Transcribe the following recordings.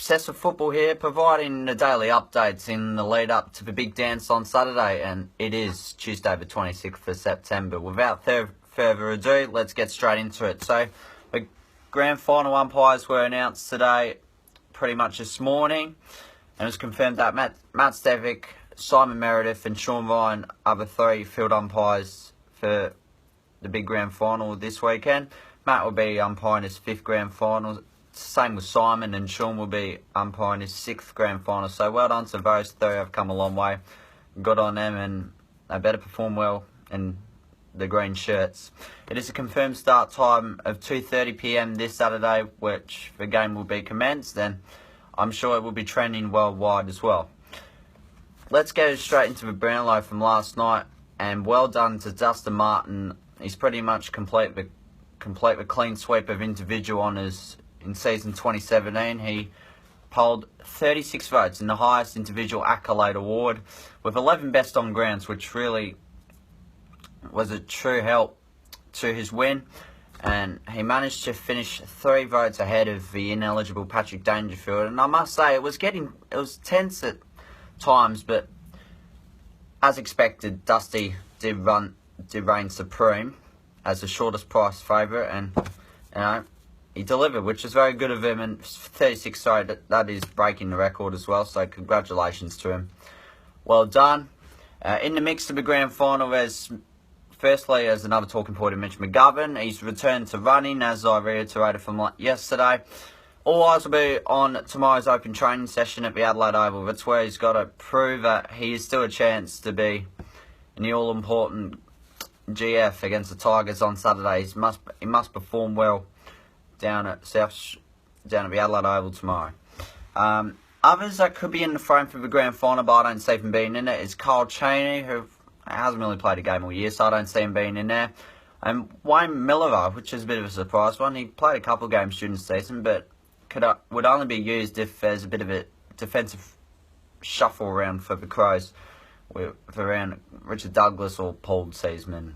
Obsessed with Football here, providing the daily updates in the lead up to the big dance on Saturday, and it is Tuesday the 26th of September. Without further ado, let's get straight into it. So, the Grand Final umpires were announced today, pretty much this morning, and it was confirmed that Matt Stevic, Simon Meredith and Sean Ryan are the three field umpires for the big Grand Final this weekend. Matt will be umpiring his 5th Grand Final. Same with Simon, and Sean will be umpiring his 6th Grand Final. So well done to those three. Have come a long way. Good on them, and they better perform well in the green shirts. It is a confirmed start time of 2:30 p.m. this Saturday, which the game will be commenced, and I'm sure it will be trending worldwide as well. Let's go straight into the Brownlow from last night, and well done to Dustin Martin. He's pretty much complete the clean sweep of individual honours in season 2017. He polled 36 votes in the highest individual accolade award, with 11 best on grounds, which really was a true help to his win. And he managed to finish 3 votes ahead of the ineligible Patrick Dangerfield. And I must say, it was tense at times, but as expected, Dusty did reign supreme as the shortest price favourite, and he delivered, which is very good of him. And 36, sorry, that is breaking the record as well. So congratulations to him. Well done. In the mix of the Grand Final, there's another talking point of Mitch McGovern. He's returned to running, as I reiterated from yesterday. All eyes will be on tomorrow's open training session at the Adelaide Oval. That's where he's got to prove that he is still a chance to be in the all-important GF against the Tigers on Saturday. He must perform well down at the Adelaide Oval tomorrow. Others that could be in the frame for the Grand Final, but I don't see him being in it, is Kyle Cheney, who hasn't really played a game all year, so I don't see him being in there. And Wayne Miller, which is a bit of a surprise one. He played a couple of games during the season, but would only be used if there's a bit of a defensive shuffle around for the Crows, with around Richard Douglas or Paul Seaman,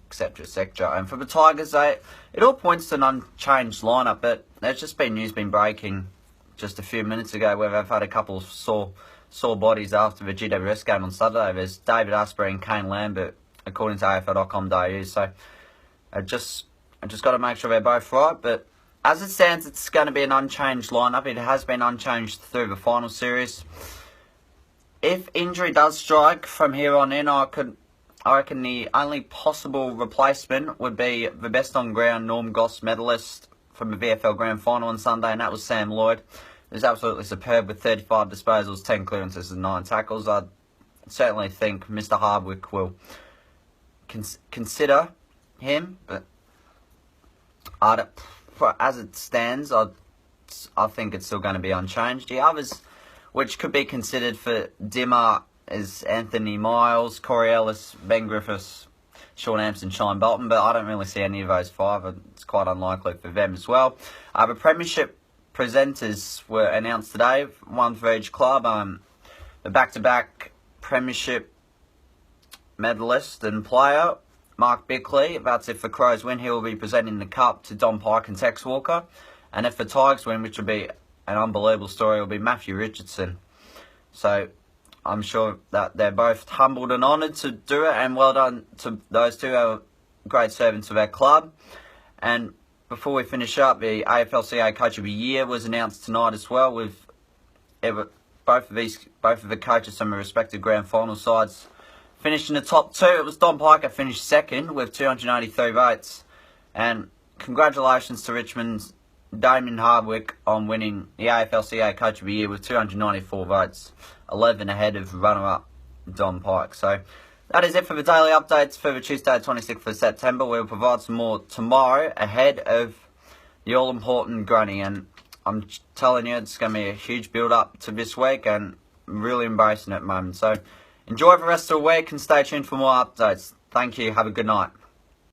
etc., etc. And for the Tigers, it all points to an unchanged lineup, but there's just been news breaking just a few minutes ago where they've had a couple of sore bodies after the GWS game on Saturday. There's David Asprey and Kane Lambert, according to AFL.com.au. So I just got to make sure they're both right. But as it stands, it's going to be an unchanged lineup. It has been unchanged through the final series. If injury does strike from here on in, I reckon the only possible replacement would be the best on ground Norm Goss medalist from the VFL Grand Final on Sunday, and that was Sam Lloyd. He was absolutely superb with 35 disposals, 10 clearances and 9 tackles. I certainly think Mr. Hardwick will consider him, but as it stands, I think it's still going to be unchanged. The others which could be considered for dimmer is Anthony Miles, Corey Ellis, Ben Griffiths, Sean Hampson, Shine Bolton, but I don't really see any of those 5. It's quite unlikely for them as well. The premiership presenters were announced today, one for each club. The back-to-back premiership medalist and player, Mark Bickley. That's if the Crows win, he will be presenting the cup to Don Pike and Tex Walker. And if the Tigers win, which will be an unbelievable story, will be Matthew Richardson. So I'm sure that they're both humbled and honoured to do it, and well done to those two, are great servants of our club. And before we finish up, the AFLCA Coach of the Year was announced tonight as well, with both of the coaches from the respective Grand Final sides finishing the top 2. It was Don Piker finished 2nd with 283 votes, and congratulations to Richmond's Damien Hardwick on winning the AFLCA Coach of the Year with 294 votes, 11 ahead of runner-up Don Pike. So that is it for the daily updates for the Tuesday 26th of September. We'll provide some more tomorrow ahead of the all-important granny, and I'm telling you, it's going to be a huge build-up to this week, and I'm really embracing it at the moment. So enjoy the rest of the week and stay tuned for more updates. Thank you. Have a good night.